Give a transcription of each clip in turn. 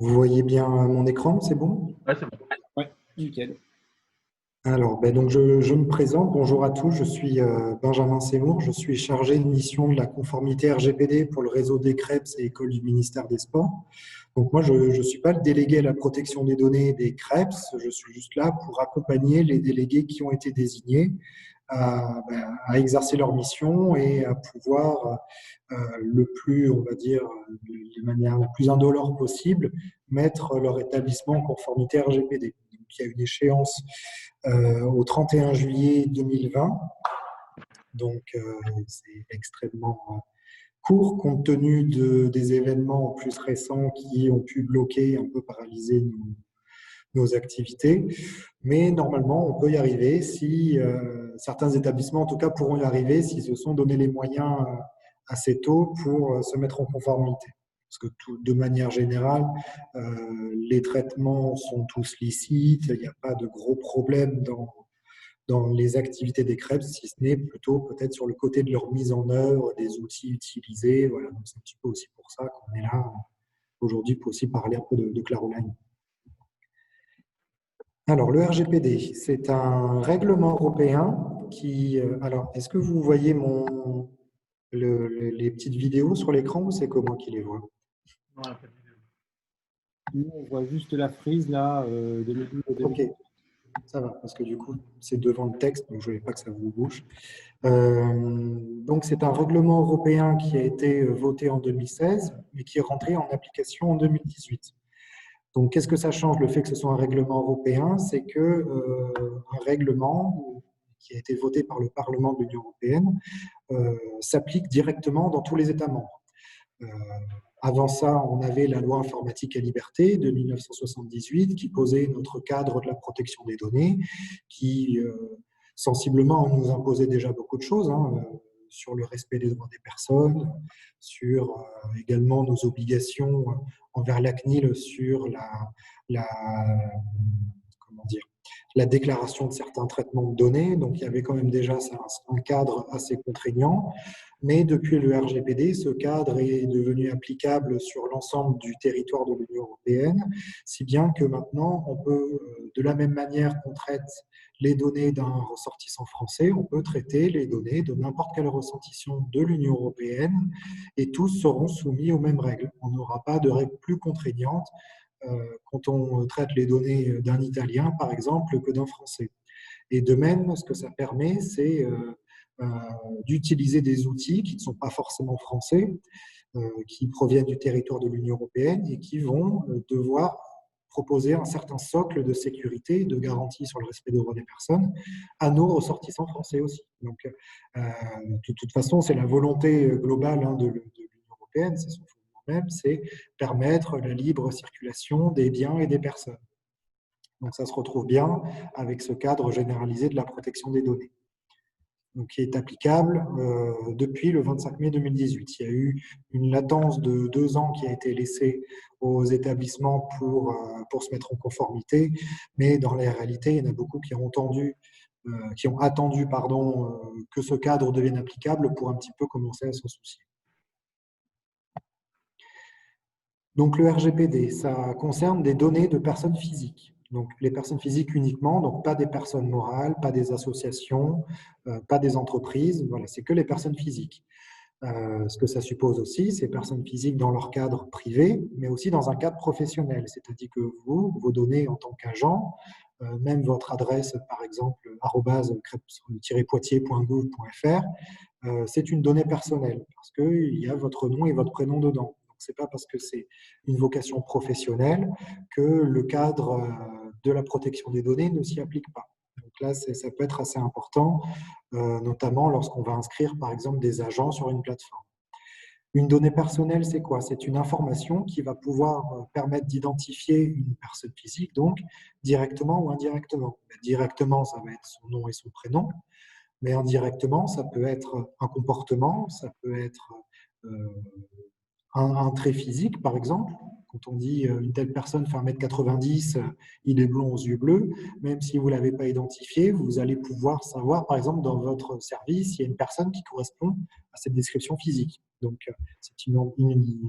Vous voyez bien mon écran, c'est bon? Ouais, c'est bon. Ouais, nickel. Alors, donc je me présente. Bonjour à tous, je suis Benjamin Seymour. Je suis chargé de mission de la conformité RGPD pour le réseau des CREPS et écoles du ministère des Sports. Donc moi, je ne suis pas le délégué à la protection des données des CREPS. Je suis juste là pour accompagner les délégués qui ont été désignés à exercer leur mission et à pouvoir le plus, on va dire, de manière la plus indolore possible, mettre leur établissement en conformité RGPD. Donc, il y a une échéance au 31 juillet 2020. Donc, c'est extrêmement court compte tenu des événements plus récents qui ont pu bloquer, un peu paralyser nos activités. Mais normalement, on peut y arriver si certains établissements, en tout cas, pourront y arriver s'ils se sont donné les moyens assez tôt pour se mettre en conformité. Parce que de manière générale, les traitements sont tous licites, il n'y a pas de gros problèmes dans les activités des CREPS, si ce n'est plutôt peut-être sur le côté de leur mise en œuvre, des outils utilisés. Voilà, donc c'est un petit peu aussi pour ça qu'on est là aujourd'hui pour aussi parler un peu de Claroline. Alors, le RGPD, c'est un règlement européen qui… alors, est-ce que vous voyez les petites vidéos sur l'écran ou c'est que moi qui les vois? Ouais, Nous, on voit juste la frise là, 2012. Ok, ça va, parce que du coup, c'est devant le texte, donc je ne voulais pas que ça vous bouge. Donc, c'est un règlement européen qui a été voté en 2016 et qui est rentré en application en 2018. Donc, qu'est-ce que ça change, le fait que ce soit un règlement européen? C'est que un règlement qui a été voté par le Parlement de l'Union européenne s'applique directement dans tous les États membres. Avant ça, on avait la loi informatique et liberté de 1978 qui posait notre cadre de la protection des données, qui sensiblement nous imposait déjà beaucoup de choses sur le respect des droits des personnes, sur également nos obligations envers la CNIL sur la, comment dire, la déclaration de certains traitements de données. Donc il y avait quand même déjà un cadre assez contraignant. Mais depuis le RGPD, ce cadre est devenu applicable sur l'ensemble du territoire de l'Union européenne, si bien que maintenant, on peut, de la même manière qu'on traite les données d'un ressortissant français, on peut traiter les données de n'importe quel ressortissant de l'Union européenne et tous seront soumis aux mêmes règles. On n'aura pas de règles plus contraignantes quand on traite les données d'un Italien, par exemple, que d'un Français. Et de même, ce que ça permet, c'est d'utiliser des outils qui ne sont pas forcément français, qui proviennent du territoire de l'Union européenne et qui vont devoir proposer un certain socle de sécurité, de garantie sur le respect des droits des personnes à nos ressortissants français aussi. Donc, de toute façon, c'est la volonté globale de l'Union européenne, c'est son fondement même, c'est permettre la libre circulation des biens et des personnes. Donc, ça se retrouve bien avec ce cadre généralisé de la protection des données, donc qui est applicable depuis le 25 mai 2018. Il y a eu une latence de 2 ans qui a été laissée aux établissements pour se mettre en conformité, mais dans la réalité, il y en a beaucoup qui ont attendu que ce cadre devienne applicable pour un petit peu commencer à s'en soucier. Donc le RGPD, ça concerne des données de personnes physiques. Donc les personnes physiques uniquement, donc pas des personnes morales, pas des associations, pas des entreprises, voilà, c'est que les personnes physiques. Ce que ça suppose aussi, c'est personnes physiques dans leur cadre privé, mais aussi dans un cadre professionnel. C'est-à-dire que vous, vos données en tant qu'agent, même votre adresse, par exemple, @crêpes-poitiers.gouv.fr, c'est une donnée personnelle parce qu'il y a votre nom et votre prénom dedans. Ce n'est pas parce que c'est une vocation professionnelle que le cadre de la protection des données ne s'y applique pas. Donc là, ça peut être assez important, notamment lorsqu'on va inscrire, par exemple, des agents sur une plateforme. Une donnée personnelle, c'est quoi? C'est une information qui va pouvoir permettre d'identifier une personne physique, donc directement ou indirectement. Directement, ça va être son nom et son prénom, mais indirectement, ça peut être un comportement, ça peut être un trait physique, par exemple. Quand on dit une telle personne fait 1,90 m, il est blond aux yeux bleus, même si vous ne l'avez pas identifié, vous allez pouvoir savoir, par exemple, dans votre service, il y a une personne qui correspond à cette description physique. Donc, c'est une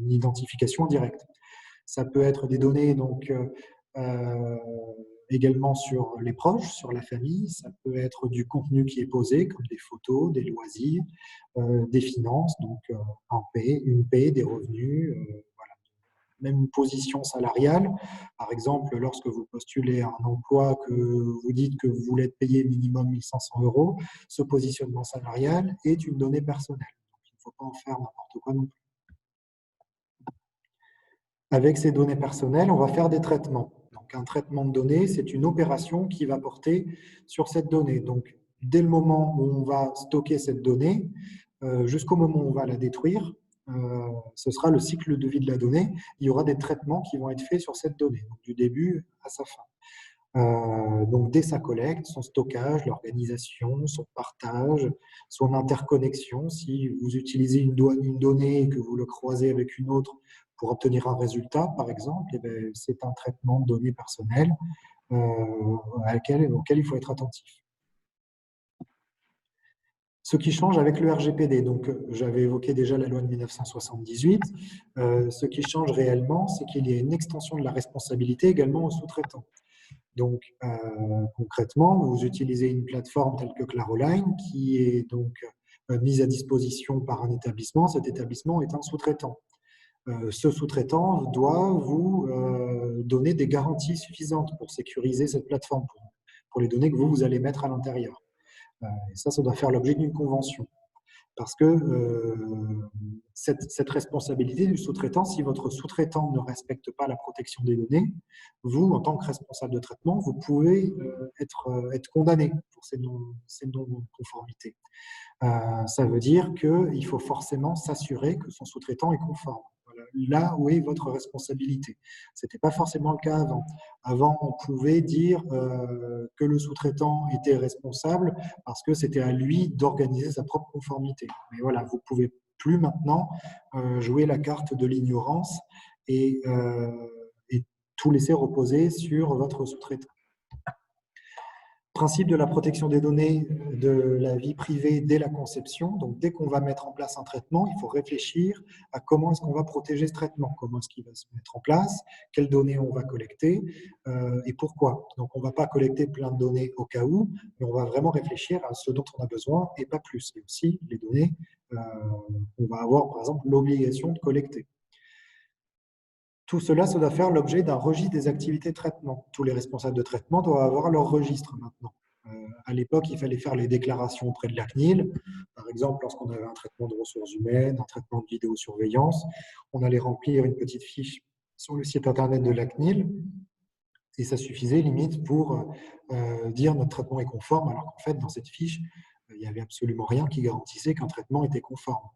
identification directe. Ça peut être des données donc, également sur les proches, sur la famille. Ça peut être du contenu qui est posé, comme des photos, des loisirs, des finances, donc une paie, des revenus, voilà. Même une position salariale. Par exemple, lorsque vous postulez à un emploi, que vous dites que vous voulez être payé minimum 1 500 €, ce positionnement salarial est une donnée personnelle. Donc, il ne faut pas en faire n'importe quoi non plus. Avec ces données personnelles, on va faire des traitements. Donc, un traitement de données, c'est une opération qui va porter sur cette donnée. Donc, dès le moment où on va stocker cette donnée, jusqu'au moment où on va la détruire, ce sera le cycle de vie de la donnée. Il y aura des traitements qui vont être faits sur cette donnée, donc du début à sa fin. Donc, dès sa collecte, son stockage, l'organisation, son partage, son interconnexion. Si vous utilisez une donnée et que vous le croisez avec une autre pour obtenir un résultat, par exemple, eh bien, c'est un traitement de données personnelles auquel il faut être attentif. Ce qui change avec le RGPD, donc j'avais évoqué déjà la loi de 1978, ce qui change réellement, c'est qu'il y a une extension de la responsabilité également aux sous-traitants. Donc, concrètement, vous utilisez une plateforme telle que Claroline qui est donc mise à disposition par un établissement. Cet établissement est un sous-traitant. Ce sous-traitant doit vous donner des garanties suffisantes pour sécuriser cette plateforme, pour les données que vous allez mettre à l'intérieur. Et ça doit faire l'objet d'une convention. Parce que cette responsabilité du sous-traitant, si votre sous-traitant ne respecte pas la protection des données, vous, en tant que responsable de traitement, vous pouvez être condamné pour ces non-conformités. Ça veut dire qu'il faut forcément s'assurer que son sous-traitant est conforme. Voilà, là où est votre responsabilité. Ce n'était pas forcément le cas avant. Avant, on pouvait dire que le sous-traitant était responsable parce que c'était à lui d'organiser sa propre conformité. Mais voilà, vous ne pouvez plus maintenant jouer la carte de l'ignorance et tout laisser reposer sur votre sous-traitant. Principe de la protection des données de la vie privée dès la conception. Donc, dès qu'on va mettre en place un traitement, il faut réfléchir à comment est-ce qu'on va protéger ce traitement, comment est-ce qu'il va se mettre en place, quelles données on va collecter et pourquoi. Donc, on ne va pas collecter plein de données au cas où, mais on va vraiment réfléchir à ce dont on a besoin et pas plus. Et aussi les données qu'on va avoir, par exemple, l'obligation de collecter. Tout cela, ça doit faire l'objet d'un registre des activités de traitement. Tous les responsables de traitement doivent avoir leur registre maintenant. À l'époque, il fallait faire les déclarations auprès de la CNIL. Par exemple, lorsqu'on avait un traitement de ressources humaines, un traitement de vidéosurveillance, on allait remplir une petite fiche sur le site internet de la CNIL et ça suffisait limite pour dire notre traitement est conforme, alors qu'en fait, dans cette fiche, il n'y avait absolument rien qui garantissait qu'un traitement était conforme.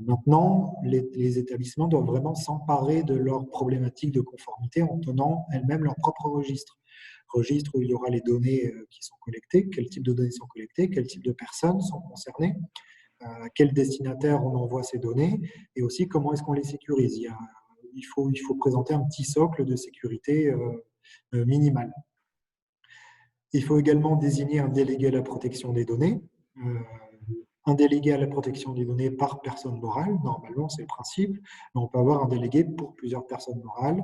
Maintenant, les établissements doivent vraiment s'emparer de leurs problématiques de conformité en tenant elles-mêmes leur propre registre. Registre où il y aura les données qui sont collectées, quel type de données sont collectées, quel type de personnes sont concernées, à quel destinataire on envoie ces données et aussi comment est-ce qu'on les sécurise. Il faut présenter un petit socle de sécurité minimale. Il faut également désigner un délégué à la protection des données. Un délégué à la protection des données par personne morale, normalement c'est le principe, mais on peut avoir un délégué pour plusieurs personnes morales,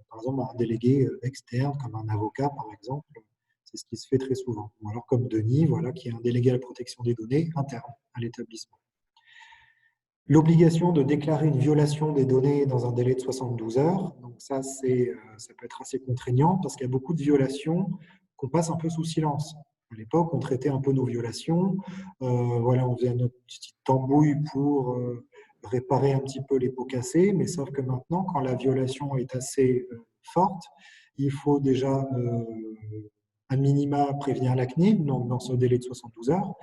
par exemple un délégué externe comme un avocat par exemple, c'est ce qui se fait très souvent. Ou alors comme Denis, voilà, qui est un délégué à la protection des données interne à l'établissement. L'obligation de déclarer une violation des données dans un délai de 72 heures, donc ça peut être assez contraignant parce qu'il y a beaucoup de violations qu'on passe un peu sous silence. À l'époque, on traitait un peu nos violations. Voilà, on faisait notre petite tambouille pour réparer un petit peu les pots cassés, mais sauf que maintenant, quand la violation est assez forte, il faut déjà à minima prévenir la CNIL, donc dans ce délai de 72 heures,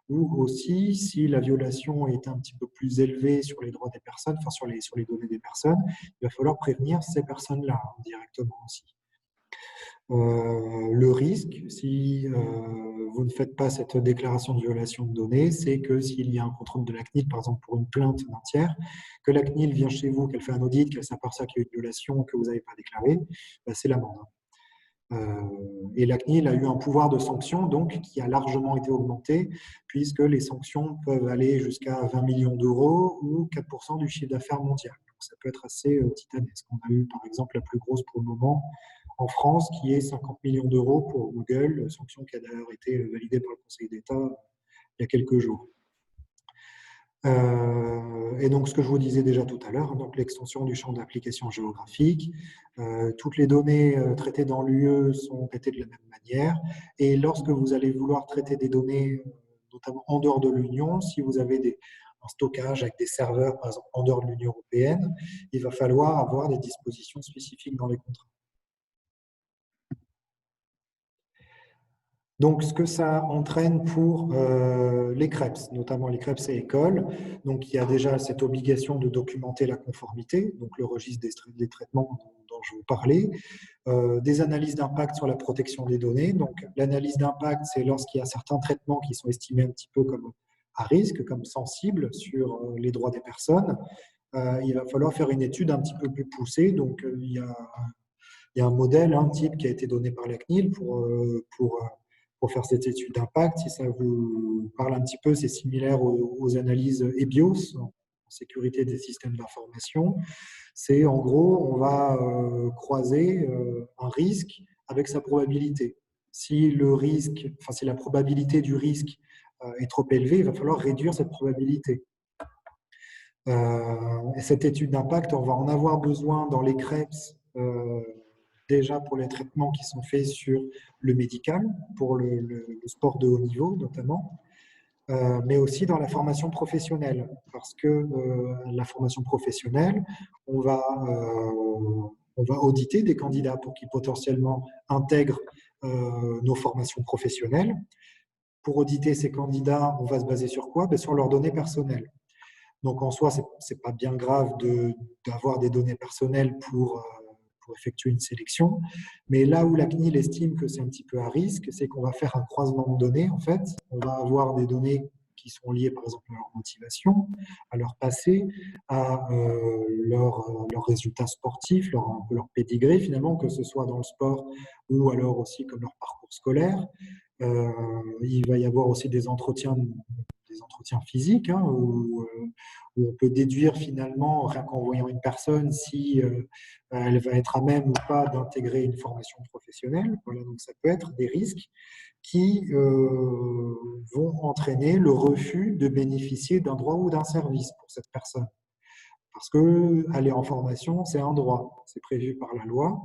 ou aussi, si la violation est un petit peu plus élevée sur les droits des personnes, enfin sur les données des personnes, il va falloir prévenir ces personnes-là directement aussi. Le risque, si vous ne faites pas cette déclaration de violation de données, c'est que s'il y a un contrôle de la CNIL, par exemple pour une plainte d'un tiers, que la CNIL vient chez vous, qu'elle fait un audit, qu'elle s'aperçoit qu'il y a eu une violation que vous n'avez pas déclarée, ben c'est l'amende. Et la CNIL a eu un pouvoir de sanction donc, qui a largement été augmenté, puisque les sanctions peuvent aller jusqu'à 20 millions d'euros ou 4% du chiffre d'affaires mondial. ça peut être assez titanesque. On a eu par exemple la plus grosse pour le moment en France, qui est 50 millions d'euros pour Google, sanction qui a d'ailleurs été validée par le Conseil d'État il y a quelques jours. Et donc, ce que je vous disais déjà tout à l'heure, donc l'extension du champ d'application géographique, toutes les données traitées dans l'UE sont traitées de la même manière. Et lorsque vous allez vouloir traiter des données, notamment en dehors de l'Union, si vous avez un stockage avec des serveurs, par exemple, en dehors de l'Union européenne, il va falloir avoir des dispositions spécifiques dans les contrats. Donc, ce que ça entraîne pour les CREPS, notamment les CREPS et écoles, donc il y a déjà cette obligation de documenter la conformité, donc le registre des traitements dont je vous parlais, des analyses d'impact sur la protection des données. Donc, l'analyse d'impact, c'est lorsqu'il y a certains traitements qui sont estimés un petit peu comme à risque, comme sensibles sur les droits des personnes. Il va falloir faire une étude un petit peu plus poussée. Donc, il y a un modèle, un type qui a été donné par la CNIL pour faire cette étude d'impact. Si ça vous parle un petit peu, c'est similaire aux analyses EBIOS, en sécurité des systèmes d'information. C'est en gros, on va croiser un risque avec sa probabilité. Si le risque, enfin si la probabilité du risque est trop élevée, il va falloir réduire cette probabilité. Et cette étude d'impact, on va en avoir besoin dans les CREPS, déjà pour les traitements qui sont faits sur le médical, pour le sport de haut niveau notamment, mais aussi dans la formation professionnelle, parce que la formation professionnelle, on va auditer des candidats pour qu'ils potentiellement intègrent nos formations professionnelles. Pour auditer ces candidats, on va se baser sur quoi? Sur leurs données personnelles. Donc en soi, c'est pas bien grave d'avoir des données personnelles pour effectuer une sélection. Mais là où la CNIL estime que c'est un petit peu à risque, c'est qu'on va faire un croisement de données. En fait, on va avoir des données qui sont liées, par exemple, à leur motivation, à leur passé, à leurs résultats sportifs, un peu leur pédigré finalement, que ce soit dans le sport ou alors aussi comme leur parcours scolaire. Il va y avoir aussi des entretiens physiques, hein, où on peut déduire finalement, rien qu'en voyant une personne, si elle va être à même ou pas d'intégrer une formation professionnelle. Voilà, donc ça peut être des risques qui vont entraîner le refus de bénéficier d'un droit ou d'un service pour cette personne. Parce que aller en formation, c'est un droit, c'est prévu par la loi.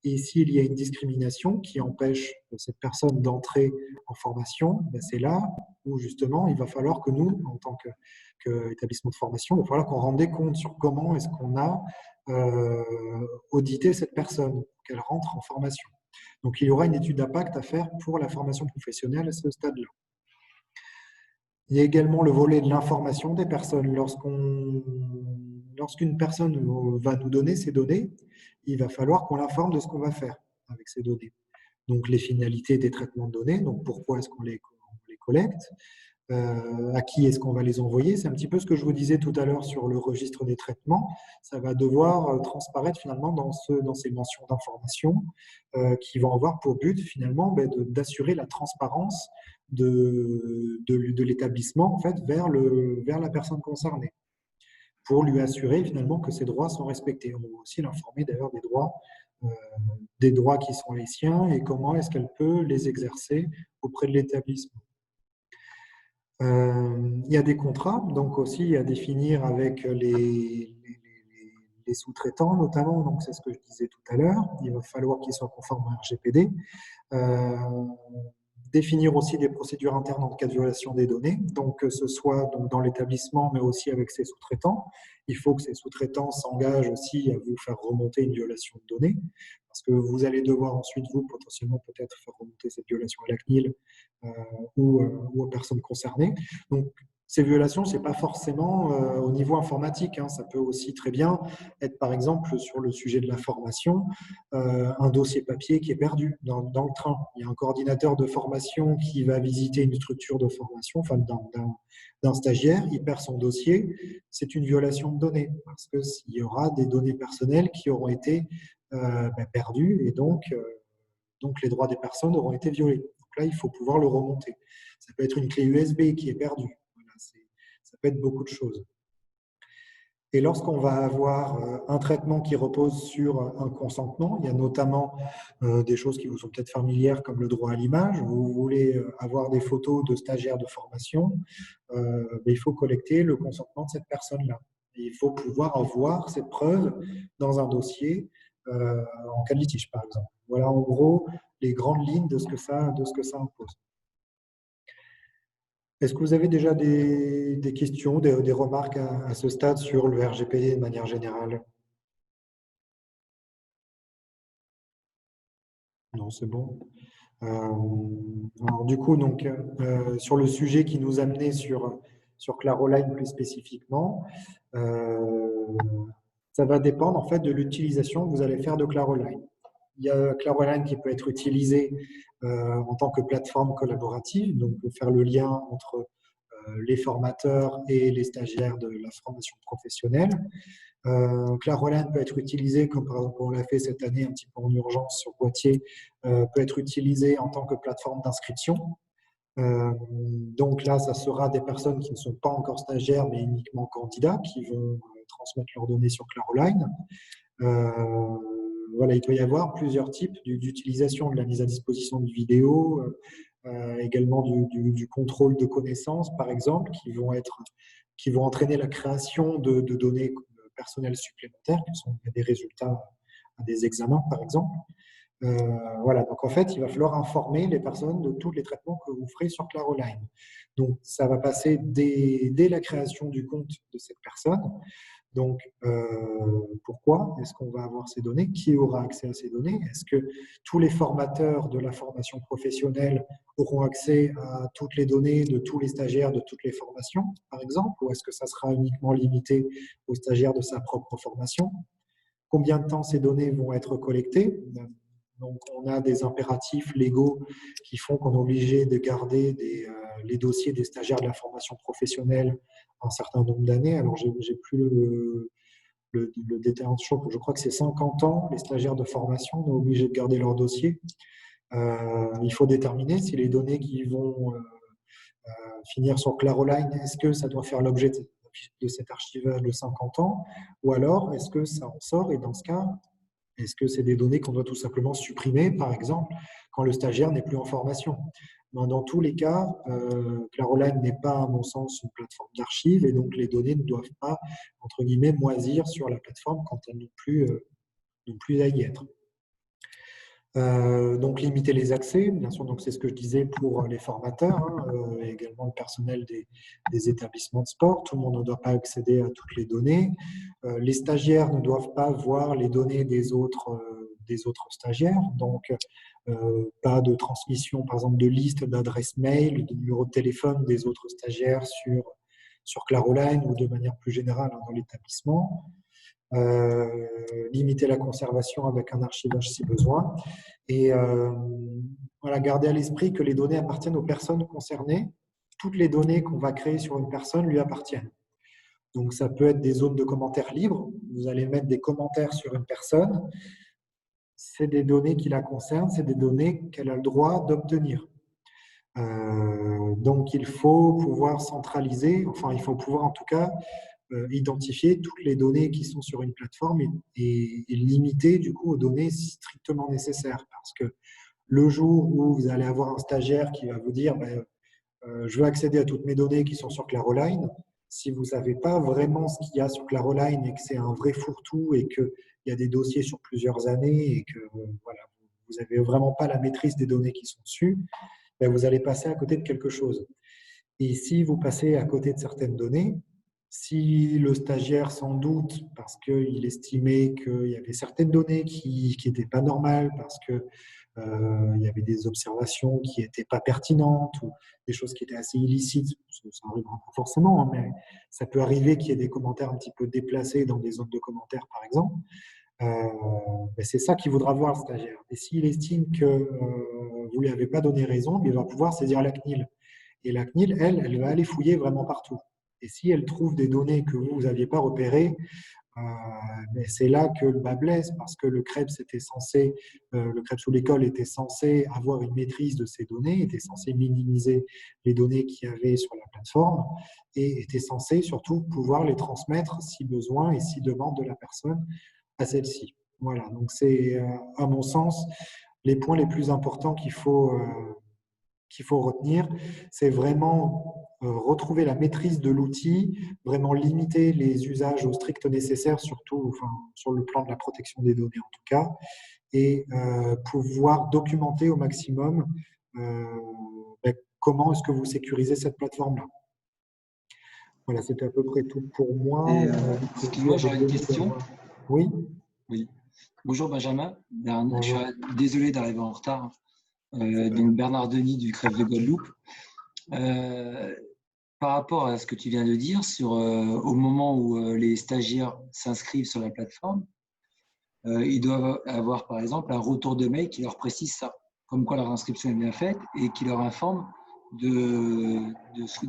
Et s'il y a une discrimination qui empêche cette personne d'entrer en formation, c'est là où justement il va falloir que nous, en tant qu'établissement de formation, il va falloir qu'on rende des comptes sur comment est-ce qu'on a audité cette personne pour qu'elle rentre en formation. Donc il y aura une étude d'impact à faire pour la formation professionnelle à ce stade-là. Il y a également le volet de l'information des personnes. Lorsqu'une personne va nous donner ses données, il va falloir qu'on l'informe de ce qu'on va faire avec ces données. Donc, les finalités des traitements de données, donc pourquoi est-ce qu'on les collecte, à qui est-ce qu'on va les envoyer. C'est un petit peu ce que je vous disais tout à l'heure sur le registre des traitements. Ça va devoir transparaître finalement dans ces mentions d'information qui vont avoir pour but finalement d'assurer la transparence de l'établissement en fait, vers la personne concernée, pour lui assurer finalement que ses droits sont respectés. On va aussi l'informer d'ailleurs des droits qui sont les siens et comment est-ce qu'elle peut les exercer auprès de l'établissement. Il y a des contrats, donc aussi à définir avec les sous-traitants notamment, donc c'est ce que je disais tout à l'heure, il va falloir qu'ils soient conformes au RGPD. Définir aussi des procédures internes en cas de violation des données, donc que ce soit dans l'établissement, mais aussi avec ses sous-traitants. Il faut que ces sous-traitants s'engagent aussi à vous faire remonter une violation de données, parce que vous allez devoir ensuite, vous, potentiellement, peut-être faire remonter cette violation à la CNIL ou aux personnes concernées. Donc, ces violations, ce n'est pas forcément au niveau informatique. Hein. Ça peut aussi très bien être, par exemple, sur le sujet de la formation, un dossier papier qui est perdu dans le train. Il y a un coordinateur de formation qui va visiter une structure de formation, enfin d'un stagiaire, il perd son dossier. C'est une violation de données, parce qu'il y aura des données personnelles qui auront été perdues et donc les droits des personnes auront été violés. Donc là, il faut pouvoir le remonter. Ça peut être une clé USB qui est perdue. Voilà, ça peut être beaucoup de choses. Et lorsqu'on va avoir un traitement qui repose sur un consentement, il y a notamment des choses qui vous sont peut-être familières comme le droit à l'image. Vous voulez avoir des photos de stagiaires de formation, il faut collecter le consentement de cette personne-là. Et il faut pouvoir avoir cette preuve dans un dossier en cas de litige, par exemple. Voilà en gros les grandes lignes de ce que ça impose. Est-ce que vous avez déjà des questions, des remarques à ce stade sur le RGPD de manière générale? Non, c'est bon. Alors, du coup, donc, sur le sujet qui nous amenait sur Claroline plus spécifiquement, ça va dépendre en fait de l'utilisation que vous allez faire de Claroline. Il y a Claroline qui peut être utilisé en tant que plateforme collaborative, donc faire le lien entre les formateurs et les stagiaires de la formation professionnelle. Claroline peut être utilisé, comme par exemple on l'a fait cette année un petit peu en urgence sur Poitiers, peut être utilisé en tant que plateforme d'inscription. Donc là, ça sera des personnes qui ne sont pas encore stagiaires, mais uniquement candidats, qui vont transmettre leurs données sur Claroline. Voilà, il peut y avoir plusieurs types d'utilisation de la mise à disposition de vidéos, également du contrôle de connaissances, par exemple, qui vont entraîner la création de données personnelles supplémentaires, qui sont des résultats à des examens, par exemple. Voilà, donc en fait, il va falloir informer les personnes de tous les traitements que vous ferez sur Claroline. Donc, ça va passer dès la création du compte de cette personne. Donc, pourquoi est-ce qu'on va avoir ces données? Qui aura accès à ces données? Est-ce que tous les formateurs de la formation professionnelle auront accès à toutes les données de tous les stagiaires de toutes les formations, par exemple? Ou est-ce que ça sera uniquement limité aux stagiaires de sa propre formation? Combien de temps ces données vont être collectées? Donc, on a des impératifs légaux qui font qu'on est obligé de garder les dossiers des stagiaires de la formation professionnelle un certain nombre d'années. Alors, j'ai plus le détail en chaud. Je crois que c'est 50 ans. Les stagiaires de formation sont obligés de garder leur dossier. Il faut déterminer si les données qui vont finir sur Claroline, est-ce que ça doit faire l'objet de cet archivage de 50 ans, ou alors est-ce que ça en sort, et dans ce cas, est-ce que c'est des données qu'on doit tout simplement supprimer, par exemple, quand le stagiaire n'est plus en formation? Dans tous les cas, Claroline n'est pas, à mon sens, une plateforme d'archives, et donc les données ne doivent pas, entre guillemets, moisir sur la plateforme quand elles n'ont plus à y être. Donc limiter les accès, bien sûr, donc c'est ce que je disais pour les formateurs, hein, également le personnel des établissements de sport. Tout le monde ne doit pas accéder à toutes les données. Les stagiaires ne doivent pas voir les données des autres stagiaires, donc pas de transmission, par exemple, de liste d'adresses mail, de numéro de téléphone des autres stagiaires sur Claroline ou de manière plus générale, hein, dans l'établissement. Limiter la conservation avec un archivage si besoin. Et voilà, garder à l'esprit que les données appartiennent aux personnes concernées. Toutes les données qu'on va créer sur une personne lui appartiennent. Donc, ça peut être des zones de commentaires libres. Vous allez mettre des commentaires sur une personne. C'est des données qui la concernent, c'est des données qu'elle a le droit d'obtenir. Donc, il faut pouvoir centraliser, enfin, il faut pouvoir en tout cas identifier toutes les données qui sont sur une plateforme et limiter du coup aux données strictement nécessaires. Parce que le jour où vous allez avoir un stagiaire qui va vous dire je veux accéder à toutes mes données qui sont sur Claroline, si vous ne savez pas vraiment ce qu'il y a sur Claroline et que c'est un vrai fourre-tout et qu'il y a des dossiers sur plusieurs années et que voilà, vous n'avez vraiment pas la maîtrise des données qui sont dessus, vous allez passer à côté de quelque chose. Et si vous passez à côté de certaines données, si le stagiaire s'en doute parce qu'il estimait qu'il y avait certaines données qui n'étaient pas normales, parce qu'il y avait des observations qui n'étaient pas pertinentes ou des choses qui étaient assez illicites, ça n'arrivera pas forcément, hein, mais ça peut arriver qu'il y ait des commentaires un petit peu déplacés dans des zones de commentaires, par exemple. C'est ça qu'il voudra voir, le stagiaire. Et s'il estime que vous ne lui avez pas donné raison, il va pouvoir saisir la CNIL. Et la CNIL, elle va aller fouiller vraiment partout. Et si elle trouve des données que vous n'aviez pas repérées, Euh, mais c'est là que le bas blesse, parce que le Krebs ou l'école était censé avoir une maîtrise de ces données, était censé minimiser les données qu'il y avait sur la plateforme et était censé surtout pouvoir les transmettre si besoin et si demande de la personne à celle-ci. Voilà, donc c'est à mon sens les points les plus importants qu'il faut retenir, c'est vraiment retrouver la maîtrise de l'outil, vraiment limiter les usages au strict nécessaire, surtout enfin, sur le plan de la protection des données en tout cas, et pouvoir documenter au maximum euh, comment est-ce que vous sécurisez cette plateforme-là. Voilà, c'était à peu près tout pour moi. Et, On a vu que vous excuse-moi, avez j'aurais une donné question. Oui, Oui. Bonjour Benjamin. Je suis bonjour. désolé d'arriver en retard. Donc Bernard Denis du Crève de Guadeloupe. Euh, Par rapport à ce que tu viens de dire, au moment où les stagiaires s'inscrivent sur la plateforme, ils doivent avoir par exemple un retour de mail qui leur précise ça, comme quoi leur inscription est bien faite et qui leur informe de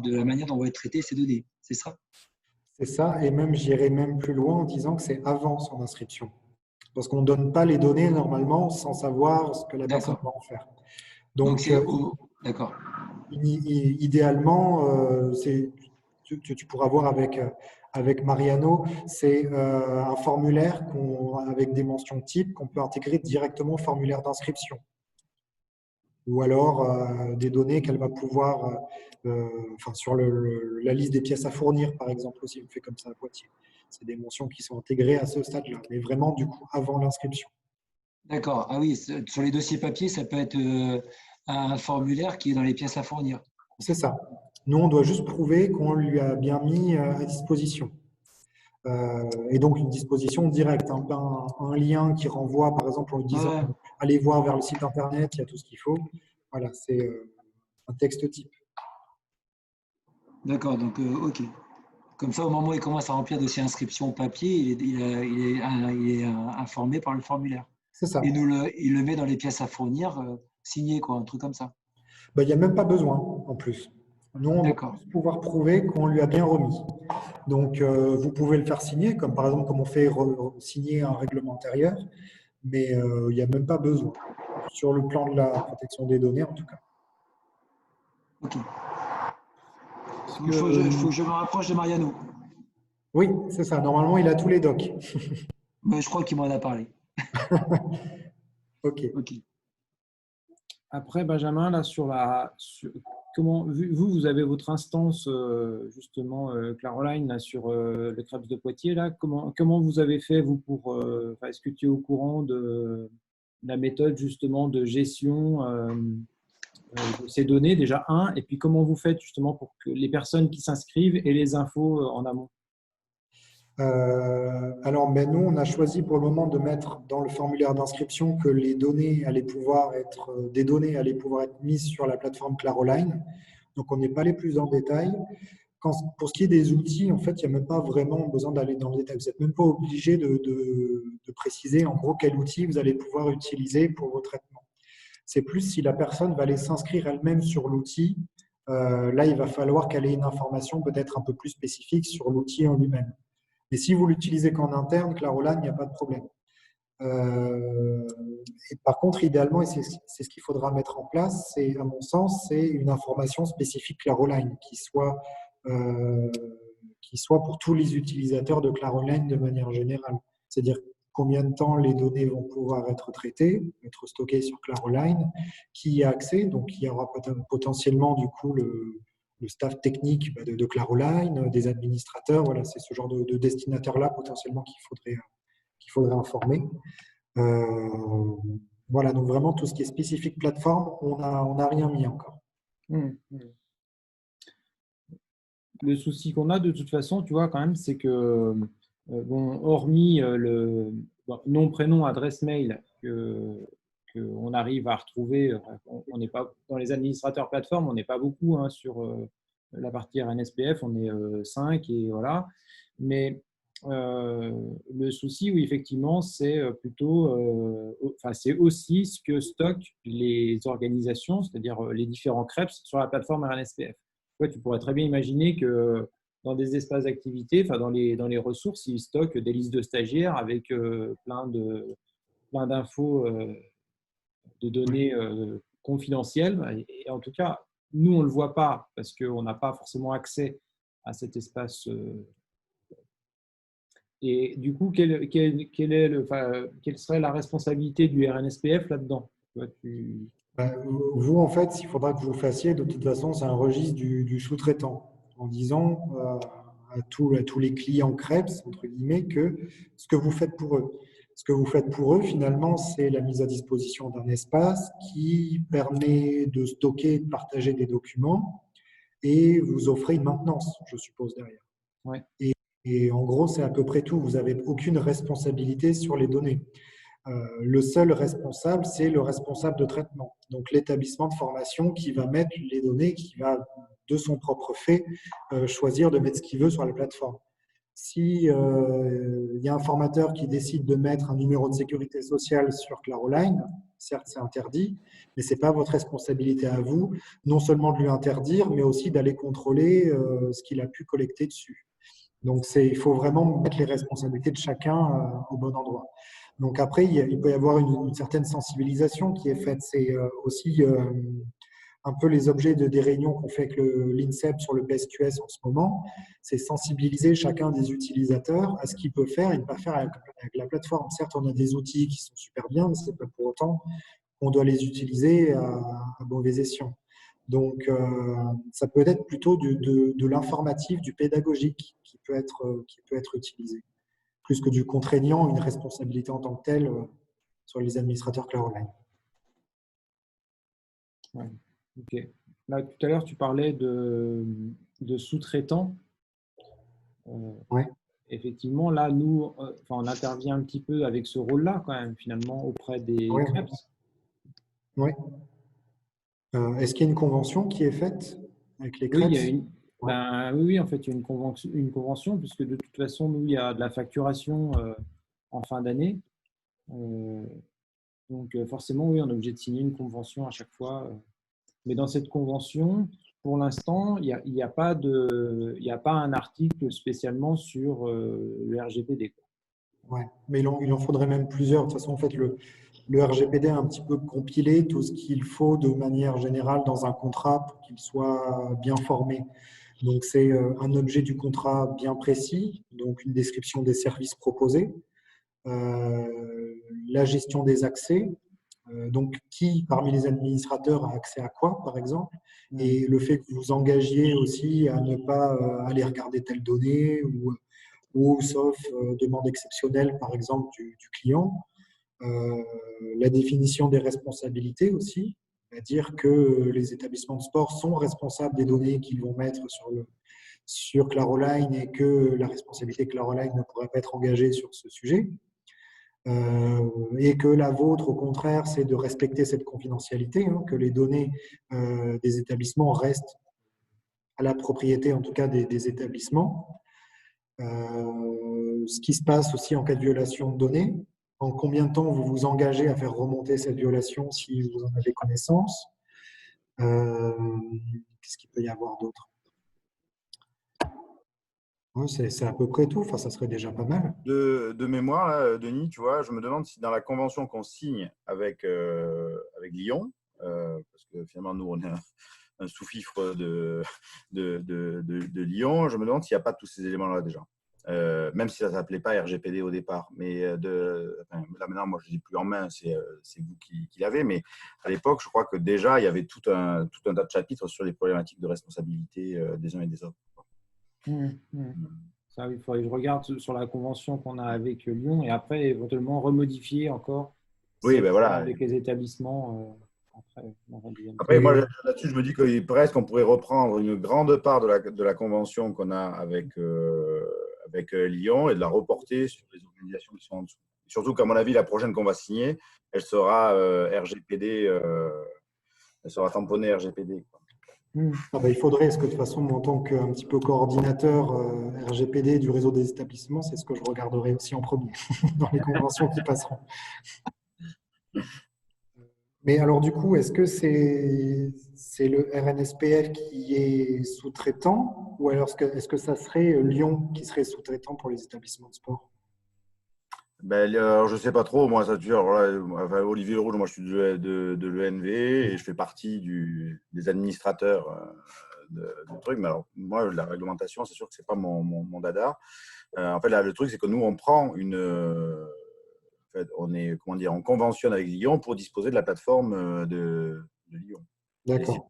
la manière dont vont être traitées ces données. C'est ça? C'est ça, et même j'irai même plus loin en disant que c'est avant son inscription. Parce qu'on ne donne pas les données normalement sans savoir ce que la personne D'accord. va en faire. Donc Donc, c'est au. D'accord. idéalement, tu pourras voir avec Mariano, c'est un formulaire avec des mentions types qu'on peut intégrer directement au formulaire d'inscription. Ou alors des données qu'elle va pouvoir, enfin, sur la liste des pièces à fournir, par exemple, aussi, on fait comme ça à Poitiers. C'est des mentions qui sont intégrées à ce stade-là, mais vraiment, du coup, avant l'inscription. D'accord. Ah oui, sur les dossiers papier, ça peut être un formulaire qui est dans les pièces à fournir. C'est ça. Nous, on doit juste prouver qu'on lui a bien mis à disposition. Et donc, une disposition directe, hein, pas un lien qui renvoie, par exemple, en lui disant Ouais, allez voir vers le site internet, il y a tout ce qu'il faut. Voilà, c'est un texte type. d'accord. Donc, OK. Comme ça, au moment où il commence à remplir dossier inscription papier, il est informé par le formulaire. C'est ça. Et il le met dans les pièces à fournir, signé, quoi, un truc comme ça. Ben, il n'y a même pas besoin, en plus. Nous, on doit D'accord. juste pouvoir prouver qu'on lui a bien remis. Donc, vous pouvez le faire signer, comme par exemple, comme on fait signer un règlement intérieur, mais il n'y a même pas besoin, sur le plan de la protection des données, en tout cas. OK. Est-ce Donc, faut que, que je me rapproche de Mariano. Oui, c'est ça. Normalement, il a tous les docs. Mais je crois qu'il m'en a parlé. OK. OK. après, Benjamin, là, comment, vous avez votre instance, justement, Caroline, là, sur le Krebs de Poitiers, là, comment vous avez fait, vous, enfin, est-ce que tu es au courant de la méthode, justement, de gestion de ces données, déjà, et puis comment vous faites, justement, pour que les personnes qui s'inscrivent aient les infos en amont? Alors, ben, nous, on a choisi pour le moment de mettre dans le formulaire d'inscription que des données allaient pouvoir être mises sur la plateforme Claroline. Donc, on n'est pas allé plus en détail. Pour ce qui est des outils, en fait, il n'y a même pas vraiment besoin d'aller dans le détail. Vous n'êtes même pas obligé de préciser en gros quel outil vous allez pouvoir utiliser pour vos traitements. C'est plus si la personne va aller s'inscrire elle-même sur l'outil. Là, il va falloir qu'elle ait une information peut-être un peu plus spécifique sur l'outil en lui-même. Et si vous l'utilisez qu'en interne, Claroline, il n'y a pas de problème. Euh, et par contre, idéalement, et c'est ce qu'il faudra mettre en place, c'est, à mon sens, c'est une information spécifique Claroline euh, qui soit pour tous les utilisateurs de Claroline de manière générale. C'est-à-dire combien de temps les données vont pouvoir être traitées, être stockées sur Claroline, qui y a accès, donc il y aura potentiellement du coup le staff technique de Claroline, des administrateurs, voilà, c'est ce genre de destinataires-là potentiellement qu'il faudrait informer. Euh, voilà, donc vraiment tout ce qui est spécifique plateforme, on a rien mis encore. Le souci qu'on a de toute façon, tu vois, quand même, c'est que, bon, hormis nom, prénom, adresse mail qu'on arrive à retrouver, on n'est pas dans les administrateurs plateformes, on n'est pas beaucoup hein, sur la partie RNSPF, on est 5 et voilà. Mais le souci, oui, effectivement, c'est plutôt, enfin, c'est aussi ce que stockent les organisations, c'est-à-dire les différents CREPS sur la plateforme RNSPF. Ouais, tu pourrais très bien imaginer que dans des espaces d'activité, enfin dans les ressources, ils stockent des listes de stagiaires avec plein d'infos, de données confidentielles. Et en tout cas, nous, on ne le voit pas parce qu'on n'a pas forcément accès à cet espace. Et du coup, quelle serait la responsabilité du RNSPF là-dedans? Vous, en fait, il faudra que vous fassiez, de toute façon, c'est un registre du sous-traitant, en disant à tous les clients Krebs, entre guillemets, que ce que vous faites pour eux. Ce que vous faites pour eux, finalement, c'est la mise à disposition d'un espace qui permet de stocker et de partager des documents, et vous offrez une maintenance, je suppose, derrière. Ouais. Et en gros, c'est à peu près tout. Vous n'avez aucune responsabilité sur les données. Le seul responsable, c'est le responsable de traitement. Donc, l'établissement de formation qui va mettre les données, qui va, de son propre fait, choisir de mettre ce qu'il veut sur la plateforme. Si il y a un formateur qui décide de mettre un numéro de sécurité sociale sur Claroline, certes, c'est interdit, mais ce n'est pas votre responsabilité à vous, non seulement de lui interdire, mais aussi d'aller contrôler ce qu'il a pu collecter dessus. Donc, il faut vraiment mettre les responsabilités de chacun au bon endroit. Donc après, il peut y avoir une certaine sensibilisation qui est faite. C'est aussi un peu les objets des réunions qu'on fait avec l'INSEP sur le PSQS en ce moment. C'est sensibiliser chacun des utilisateurs à ce qu'il peut faire et ne pas faire avec la plateforme. Certes, on a des outils qui sont super bien, mais ce n'est pas pour autant qu'on doit les utiliser à mauvais escient. Donc, ça peut être plutôt de l'informatif, du pédagogique qui peut être utilisé, plus que du contraignant, une responsabilité en tant que telle sur les administrateurs Claroline. Ouais. Ok. Là, tout à l'heure, tu parlais de sous-traitants. Ouais. Effectivement, là, nous, on intervient un petit peu avec ce rôle-là, quand même, finalement, auprès des Krebs. Oui. Est-ce qu'il y a une convention qui est faite avec les Krebs? Oui, il y a oui, en fait, il y a une convention, puisque de toute façon, nous, il y a de la facturation en fin d'année. Donc, forcément, oui, on est obligé de signer une convention à chaque fois. Mais dans cette convention, pour l'instant, il n'y a pas un article spécialement sur le RGPD. Ouais, mais il en faudrait même plusieurs. De toute façon, en fait, le RGPD a un petit peu compilé tout ce qu'il faut de manière générale dans un contrat pour qu'il soit bien formé. Donc, c'est un objet du contrat bien précis, donc une description des services proposés, la gestion des accès, donc qui parmi les administrateurs a accès à quoi, par exemple, et le fait que vous vous engagiez aussi à ne pas aller regarder telle donnée ou sauf demande exceptionnelle, par exemple, du client. La définition des responsabilités aussi, c'est-à-dire que les établissements de sport sont responsables des données qu'ils vont mettre sur Claroline et que la responsabilité Claroline ne pourrait pas être engagée sur ce sujet. Et que la vôtre, au contraire, c'est de respecter cette confidentialité, hein, que les données des établissements restent à la propriété, en tout cas, des établissements. Ce qui se passe aussi en cas de violation de données. En combien de temps vous vous engagez à faire remonter cette violation si vous en avez connaissance? Qu'est-ce qu'il peut y avoir d'autre? Ouais, c'est à peu près tout. Enfin, ça serait déjà pas mal. De mémoire, là, Denis, tu vois, je me demande si dans la convention qu'on signe avec Lyon, parce que finalement, nous, on est un sous-fifre de Lyon, je me demande s'il n'y a pas tous ces éléments-là déjà. Même si ça ne s'appelait pas RGPD au départ. Mais là maintenant, moi je ne l'ai plus en main, c'est vous qui l'avez. Mais à l'époque, je crois que déjà, il y avait tout un tas de chapitres sur les problématiques de responsabilité des uns et des autres. Ça, il faudrait que je regarde sur la convention qu'on a avec Lyon et après éventuellement remodifier encore voilà. avec les établissements. Après, moi, là-dessus, je me dis que presque on pourrait reprendre une grande part de la convention qu'on a avec Lyon et de la reporter sur les organisations qui sont en dessous. Surtout qu'à mon avis, la prochaine qu'on va signer, elle sera RGPD, elle sera tamponnée RGPD. Il faudrait, parce que de toute façon, moi, en tant qu'un petit peu coordinateur RGPD du réseau des établissements, c'est ce que je regarderai aussi en premier dans les conventions qui passeront. Mais alors du coup, est-ce que c'est le RNSPF qui est sous-traitant ou alors est-ce que ça serait Lyon qui serait sous-traitant pour les établissements de sport? Ben, alors, je sais pas trop, moi, ça, tu vois, alors là, enfin, Olivier Leroux, moi, je suis de l'ENV et je fais partie des administrateurs de trucs. Mais alors, moi, la réglementation, c'est sûr que c'est pas mon dada. En fait, là, le truc, c'est que nous, on prend en fait, on est, comment dire, on conventionne avec Lyon pour disposer de la plateforme de Lyon. Et D'accord.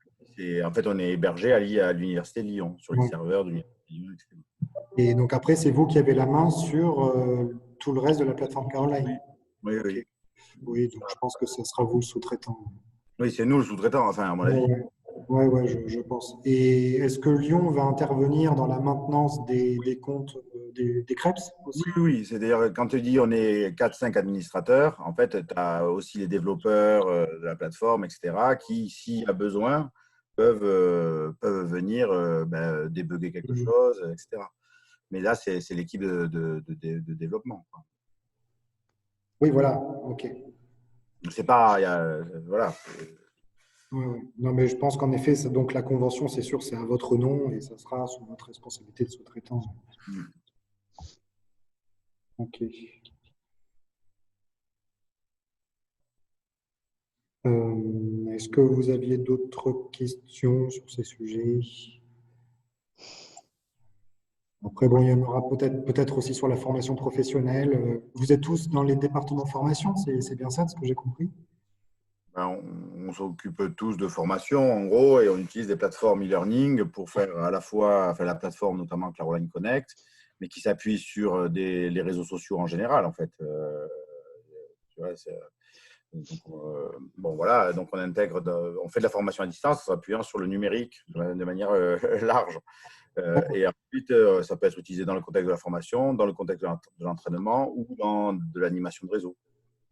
en fait, on est hébergé à l'Université de Lyon, sur les Ouais. serveurs de l'Université de Lyon, etc. Et donc après, c'est vous qui avez la main sur tout le reste de la plateforme Caroline. Oui, Ok. oui. Oui, donc je pense que ce sera vous le sous-traitant. Oui, c'est nous le sous-traitant, enfin, à mon Ouais, avis. ouais, je pense. Et est-ce que Lyon va intervenir dans la maintenance des comptes des CREPS Oui, aussi? oui, oui. C'est d'ailleurs, quand tu dis on est 4-5 administrateurs, en fait, tu as aussi les développeurs de la plateforme, etc., qui, s'il y a besoin, peuvent venir débugger quelque Mhm. chose, etc. Mais là, c'est l'équipe de développement, quoi. Oui, voilà. Ok. C'est pas, voilà. Ouais, ouais. Non, mais je pense qu'en effet, donc la convention, c'est sûr, c'est à votre nom et ça sera sous votre responsabilité de sous-traitant. Ok. Est-ce que vous aviez d'autres questions sur ces sujets? Après, bon, il y en aura peut-être aussi sur la formation professionnelle. Vous êtes tous dans les départements formation, c'est bien ça, de ce que j'ai compris? Ben, on s'occupe tous de formation, en gros, et on utilise des plateformes e-learning pour faire à la fois, enfin, la plateforme notamment Caroline Connect, mais qui s'appuie sur les réseaux sociaux en général, en fait. Tu vois, donc, bon, voilà, donc on fait de la formation à distance en s'appuyant sur le numérique de manière large. D'accord. Et ensuite, ça peut être utilisé dans le contexte de la formation, dans le contexte de l'entraînement ou dans de l'animation de réseau.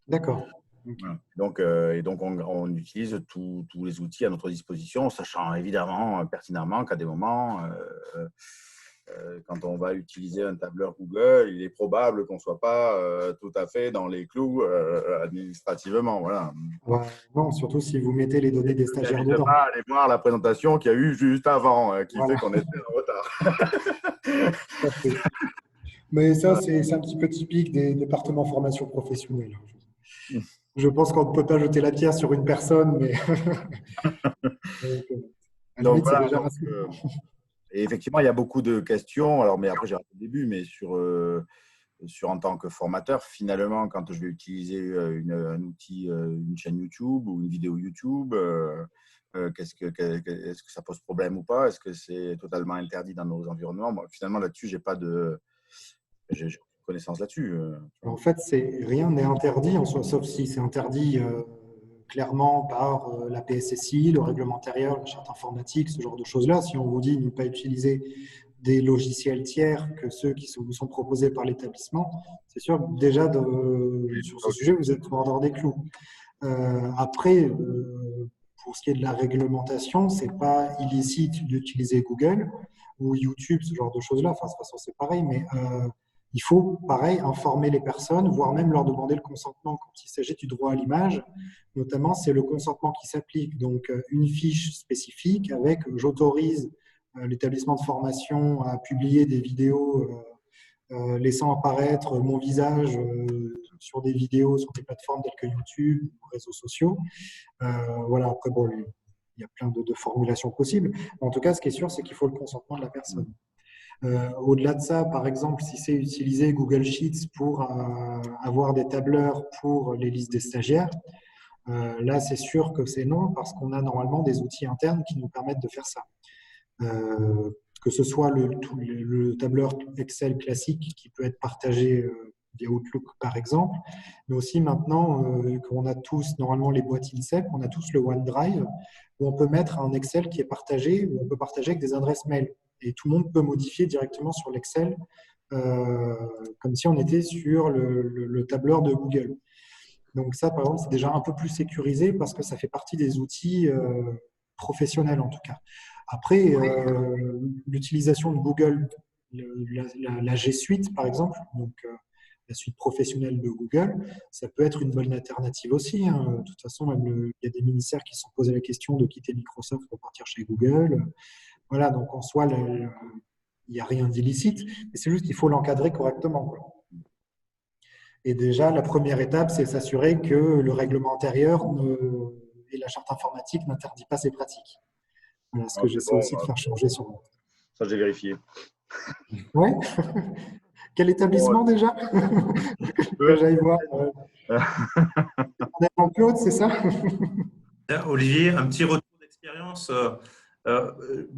D'accord. Ok. Voilà. Et donc, on utilise tous les outils à notre disposition, sachant évidemment pertinemment qu'à des moments, quand on va utiliser un tableur Google, il est probable qu'on ne soit pas tout à fait dans les clous administrativement. Voilà. Ouais, non, surtout si vous mettez les données des Je stagiaires n'invite dedans. pas à aller voir la présentation qu'il y a eu juste avant, qui fait Voilà, qu'on était en retard. tout à fait. Mais ça, c'est un petit peu typique des départements formation professionnelle. Je pense qu'on ne peut pas jeter la pierre sur une personne, mais donc, à la Donc limite, c'est voilà, déjà rassurant. et effectivement, il y a beaucoup de questions. Alors, mais après, j'ai raté le début, mais sur en tant que formateur, finalement, quand je vais utiliser un outil, une chaîne YouTube ou une vidéo YouTube, est-ce que ça pose problème ou pas? Est-ce que c'est totalement interdit dans nos environnements? Moi, finalement, là-dessus, j'ai aucune connaissance là-dessus. Tu vois. En fait, rien n'est interdit en soi, sauf si c'est interdit clairement par la PSSI, le règlement intérieur, la charte informatique, ce genre de choses-là. Si on vous dit ne pas utiliser des logiciels tiers que ceux qui vous sont proposés par l'établissement, c'est sûr que déjà sur ce Ok. sujet, vous êtes hors dehors des clous. Après, pour ce qui est de la réglementation, c'est pas illicite d'utiliser Google ou YouTube, ce genre de choses-là. Enfin, de toute façon, c'est pareil, mais il faut, pareil, informer les personnes, voire même leur demander le consentement quand il s'agit du droit à l'image. Notamment, c'est le consentement qui s'applique. Donc, une fiche spécifique avec j'autorise l'établissement de formation à publier des vidéos laissant apparaître mon visage sur des vidéos, sur des plateformes telles que YouTube, réseaux sociaux. Voilà, après, bon, il y a plein de formulations possibles. En tout cas, ce qui est sûr, c'est qu'il faut le consentement de la personne. Au-delà de ça, par exemple, si c'est utiliser Google Sheets pour avoir des tableurs pour les listes des stagiaires, là, c'est sûr que c'est non, parce qu'on a normalement des outils internes qui nous permettent de faire ça. Que ce soit le tableur Excel classique qui peut être partagé via Outlook par exemple, mais aussi maintenant qu'on a tous normalement les boîtes INSEP, on a tous le OneDrive où on peut mettre un Excel qui est partagé, où on peut partager avec des adresses mail et tout le monde peut modifier directement sur l'Excel comme si on était sur le tableur de Google. Donc ça, par exemple, c'est déjà un peu plus sécurisé parce que ça fait partie des outils professionnels en tout cas. Après, l'utilisation de Google, la G Suite par exemple, donc la suite professionnelle de Google, ça peut être une bonne alternative aussi, hein. De toute façon, même il y a des ministères qui se sont posés la question de quitter Microsoft pour partir chez Google. Voilà, donc en soi, il n'y a rien d'illicite, mais c'est juste qu'il faut l'encadrer correctement, quoi. Et déjà, la première étape, c'est s'assurer que le règlement intérieur et la charte informatique n'interdit pas ces pratiques. Voilà ce que j'essaie aussi de faire changer sur moi. Ça, j'ai vérifié. Ouais. Quel établissement déjà? Que j'aille voir. Jean-Claude, c'est ça? Olivier, un petit retour d'expérience.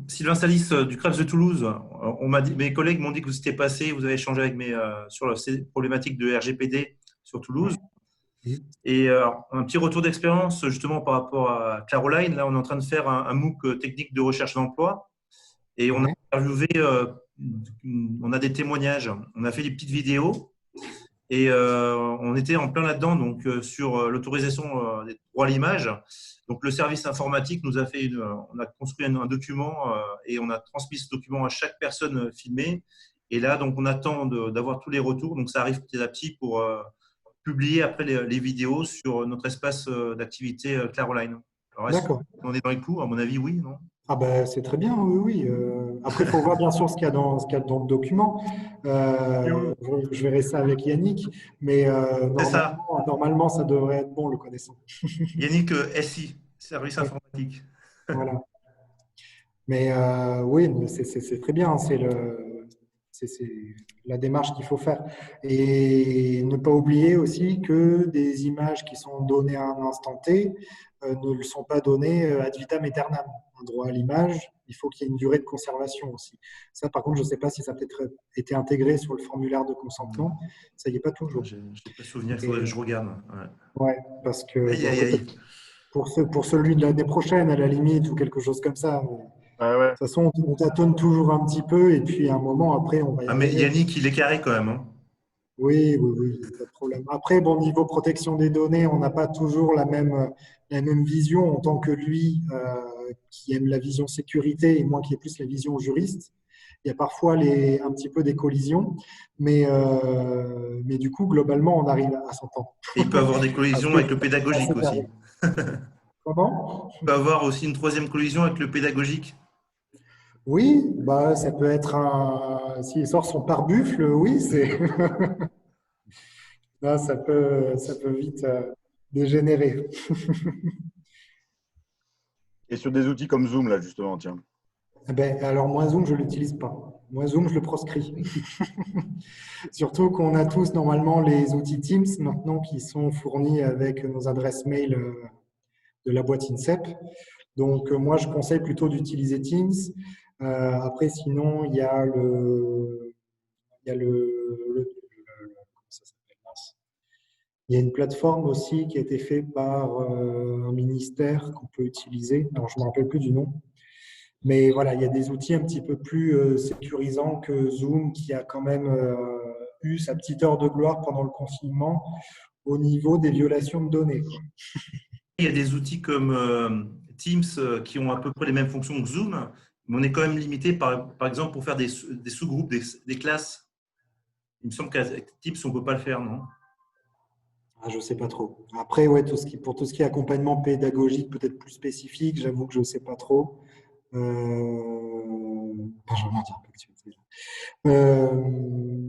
Sylvain Salis du CREFS de Toulouse, mes collègues m'ont dit que vous étiez passé, vous avez échangé avec sur ces problématiques de RGPD sur Toulouse. Et un petit retour d'expérience justement par rapport à Caroline. Là, on est en train de faire un MOOC technique de recherche d'emploi et on a interviewé, on a des témoignages, on a fait des petites vidéos et on était en plein là-dedans, donc sur l'autorisation des droits à l'image. Donc, le service informatique nous a fait on a construit un document et on a transmis ce document à chaque personne filmée. Et là, donc, on attend d'avoir tous les retours. Donc, ça arrive petit à petit pour publier après les vidéos sur notre espace d'activité Caroline. D'accord. On est dans les clous, à mon avis, oui, non? Ah ben, c'est très bien, oui, oui. Après, il faut voir bien sûr ce qu'il y a dans le document. Je verrai ça avec Yannick, mais normalement, ça devrait être bon, le connaissant. Yannick, SI, service informatique. Voilà. Mais oui, c'est très bien, c'est la démarche qu'il faut faire. Et ne pas oublier aussi que des images qui sont données à un instant T ne le sont pas données ad vitam aeternam. Un droit à l'image, il faut qu'il y ait une durée de conservation aussi. Ça, par contre, je ne sais pas si ça a peut-être été intégré sur le formulaire de consentement. Ça n'y est pas toujours. Je n'ai pas souvenir, il faudrait que je regarde. Ouais, parce que pour celui de l'année prochaine, à la limite, ou quelque chose comme ça. De toute façon, on tâtonne toujours un petit peu et puis à un moment, après, on va y arriver. Mais Yannick, il est carré quand même. Hein. Oui, pas de problème. Après, bon, niveau protection des données, on n'a pas toujours la même vision en tant que lui qui aime la vision sécurité et moi qui ai plus la vision juriste. Il y a parfois un petit peu des collisions, mais du coup, globalement, on arrive à s'entendre. Et il peut avoir des collisions avec le pédagogique aussi. Comment? Il peut avoir aussi une troisième collision avec le pédagogique. Oui, bah, ça peut être s'il sort son pare-buffle, oui, c'est. Là, ça peut vite dégénérer. Et sur des outils comme Zoom, là, justement, tiens. Eh ben, alors, moi, Zoom, je ne l'utilise pas. Moi, Zoom, je le proscris. Surtout qu'on a tous, normalement, les outils Teams, maintenant, qui sont fournis avec nos adresses mail de la boîte INSEP. Donc, moi, je conseille plutôt d'utiliser Teams. Après, sinon, il y a il y a une plateforme aussi qui a été faite par un ministère qu'on peut utiliser. Alors, je ne me rappelle plus du nom. Mais voilà, il y a des outils un petit peu plus sécurisants que Zoom, qui a quand même eu sa petite heure de gloire pendant le confinement au niveau des violations de données. Il y a des outils comme Teams qui ont à peu près les mêmes fonctions que Zoom, mais on est quand même limité, par exemple, pour faire des sous-groupes, des classes. Il me semble qu'avec Teams, on ne peut pas le faire, non? Je ne sais pas trop. Après, ouais, pour tout ce qui est accompagnement pédagogique, peut-être plus spécifique, j'avoue que je ne sais pas trop. Je vais en dire un peu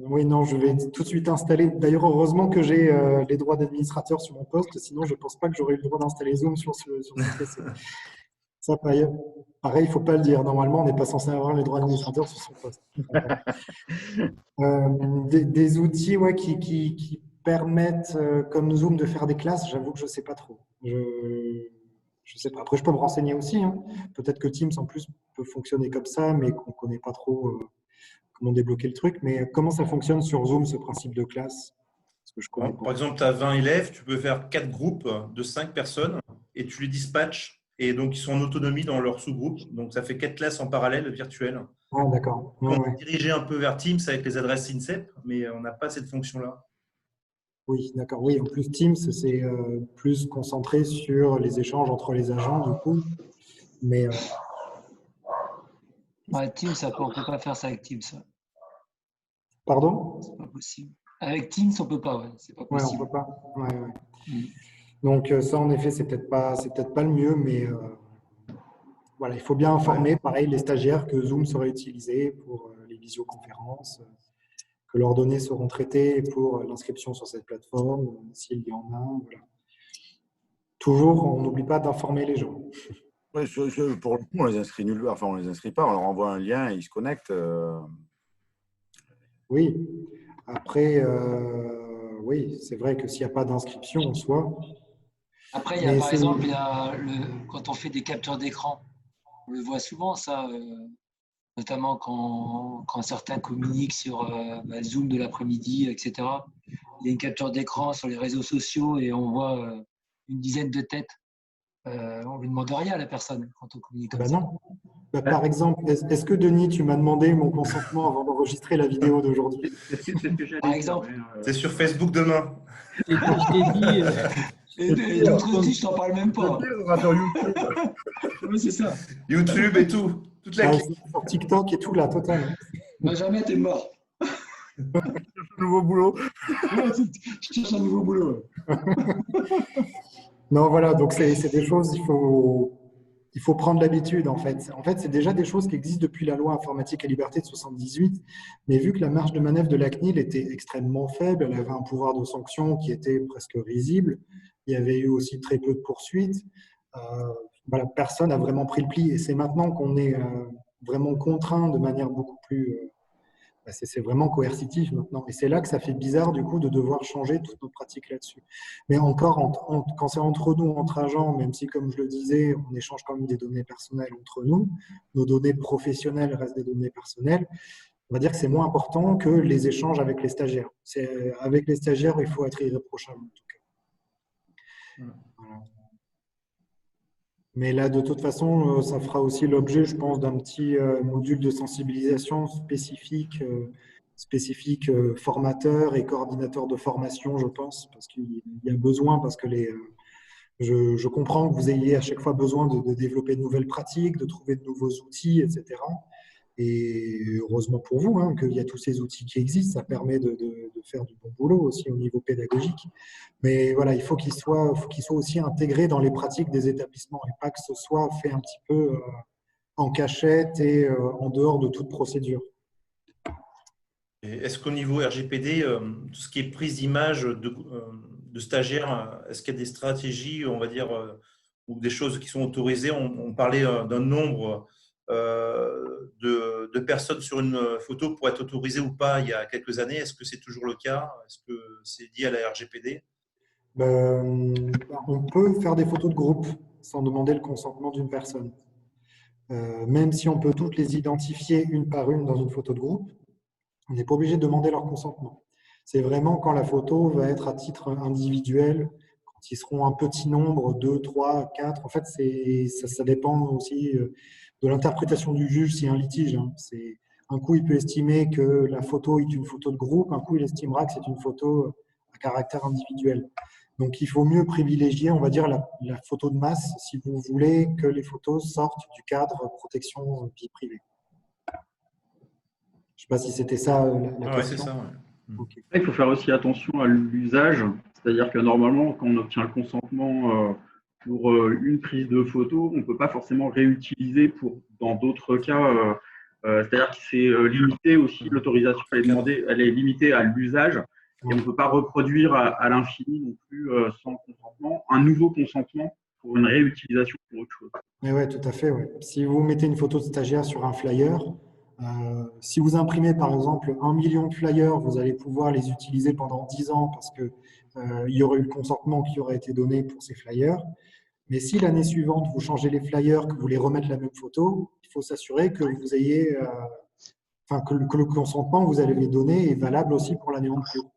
oui, non, je vais tout de suite installer. D'ailleurs, heureusement que j'ai les droits d'administrateur sur mon poste, sinon je ne pense pas que j'aurais eu le droit d'installer Zoom sur ce PC. Ça, pareil, il ne faut pas le dire. Normalement, on n'est pas censé avoir les droits d'administrateur sur son poste. Des outils qui permettent, comme Zoom, de faire des classes, j'avoue que je ne sais pas trop. Je sais pas. Après, je peux me renseigner aussi. Hein. Peut-être que Teams, en plus, peut fonctionner comme ça, mais qu'on ne connaît pas trop comment débloquer le truc. Mais comment ça fonctionne sur Zoom, ce principe de classe? Parce que je connais pas. Par exemple, tu as 20 élèves, tu peux faire 4 groupes de 5 personnes et tu les dispatches. Et donc, ils sont en autonomie dans leur sous-groupe. Donc, ça fait 4 classes en parallèle virtuelles. Ah, d'accord. On est dirigé un peu vers Teams avec les adresses INSEP, mais on n'a pas cette fonction-là. Oui, d'accord. Oui, en plus, Teams, c'est plus concentré sur les échanges entre les agents, du coup. Mais ouais, Teams, on ne peut pas faire ça avec Teams. Pardon? C'est pas possible. Avec Teams, on peut pas, ouais, c'est pas Ouais, on possible. peut pas. Ouais, ouais. Mm. Donc ça, en effet, c'est peut-être pas le mieux, mais voilà, il faut bien informer, pareil, les stagiaires que Zoom sera utilisé pour les visioconférences, que leurs données seront traitées pour l'inscription sur cette plateforme, s'il y en a. Voilà. Toujours, on n'oublie pas d'informer les gens. Ouais, pour le coup, on les inscrit nulle part. Enfin, on les inscrit pas. On leur envoie un lien et ils se connectent. Oui. Après, oui, c'est vrai que s'il n'y a pas d'inscription en soi, Après, mais par c'est exemple, quand on fait des captures d'écran, on le voit souvent, ça, notamment quand certains communiquent sur Zoom de l'après-midi, etc. Il y a une capture d'écran sur les réseaux sociaux et on voit une dizaine de têtes. On ne lui demande rien à la personne quand on communique ah comme bah ça. non. Bah, par exemple, est-ce que Denis, tu m'as demandé mon consentement avant d'enregistrer la vidéo d'aujourd'hui? C'est ce que Par j'allais dire. exemple, C'est sur Facebook demain. Et je t'ai dit, et d'autres aussi, je t'en parle même Le pas. pire, ce sera sur YouTube. Oui, c'est ça. YouTube et tout. Toute la Ah, clique. c'est sur TikTok et tout, là, total. Benjamin, t'es mort. Nouveau boulot. Ouais, je cherche un nouveau boulot. Non, voilà, donc c'est des choses, il faut prendre l'habitude, en fait. En fait, c'est déjà des choses qui existent depuis la loi informatique et liberté de 78, mais vu que la marge de manœuvre de la CNIL était extrêmement faible, elle avait un pouvoir de sanction qui était presque risible, il y avait eu aussi très peu de poursuites, euh, voilà, personne n'a vraiment pris le pli, et c'est maintenant qu'on est vraiment contraint de manière beaucoup plus c'est vraiment coercitif maintenant. Et c'est là que ça fait bizarre, du coup, de devoir changer toutes nos pratiques là-dessus. Mais encore, quand c'est entre nous, entre agents, même si, comme je le disais, on échange quand même des données personnelles entre nous, nos données professionnelles restent des données personnelles, on va dire que c'est moins important que les échanges avec les stagiaires. Avec les stagiaires, il faut être irréprochable, en tout cas. Voilà. Mais là, de toute façon, ça fera aussi l'objet, je pense, d'un petit module de sensibilisation spécifique formateur et coordinateur de formation, je pense, parce qu'il y a besoin, parce que je comprends que vous ayez à chaque fois besoin de développer de nouvelles pratiques, de trouver de nouveaux outils, etc. Et heureusement pour vous hein, qu'il y a tous ces outils qui existent, ça permet de faire du bon boulot aussi au niveau pédagogique. Mais voilà, faut qu'ils soient aussi intégrés dans les pratiques des établissements et pas que ce soit fait un petit peu en cachette et en dehors de toute procédure. Et est-ce qu'au niveau RGPD, tout ce qui est prise d'image de stagiaires, est-ce qu'il y a des stratégies, on va dire, ou des choses qui sont autorisées? On parlait d'un nombre de personnes sur une photo pour être autorisé ou pas il y a quelques années. Est-ce que c'est toujours le cas? Est-ce que c'est lié à la RGPD? On peut faire des photos de groupe sans demander le consentement d'une personne. Même si on peut toutes les identifier une par une dans une photo de groupe, on n'est pas obligé de demander leur consentement. C'est vraiment quand la photo va être à titre individuel, quand ils seront un petit nombre, 2, 3, 4. En fait, ça dépend aussi de l'interprétation du juge s'il y a un litige. Hein. Un coup, il peut estimer que la photo est une photo de groupe, un coup, il estimera que c'est une photo à caractère individuel. Donc, il faut mieux privilégier, on va dire, la photo de masse si vous voulez que les photos sortent du cadre protection vie privée. Je ne sais pas si c'était ça la Ah ouais, c'est question. ça. Ouais. Okay. Il faut faire aussi attention à l'usage, c'est-à-dire que normalement, quand on obtient le consentement pour une prise de photo, on ne peut pas forcément réutiliser dans d'autres cas. C'est-à-dire que c'est limité aussi, l'autorisation elle est limitée à l'usage et on ne peut pas reproduire à l'infini non plus sans consentement, un nouveau consentement pour une réutilisation pour autre chose. Mais ouais, tout à fait. Ouais. Si vous mettez une photo de stagiaire sur un flyer, si vous imprimez par exemple 1 million de flyers, vous allez pouvoir les utiliser pendant 10 ans parce que il y aurait eu le consentement qui aurait été donné pour ces flyers. Mais si l'année suivante, vous changez les flyers, que vous les remettez la même photo, il faut s'assurer que vous ayez, que le consentement que vous allez les donner est valable aussi pour l'année en cours.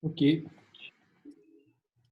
ok.